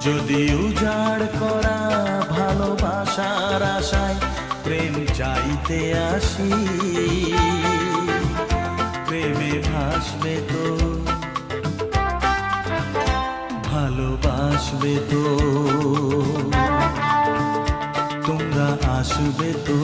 যদি উজাড় করা ভালোবাসার আশায় প্রেম চাইতে আসি, প্রেমে ভাসবে তো, ভালোবাসবে তো, তোমরা আসবে তো।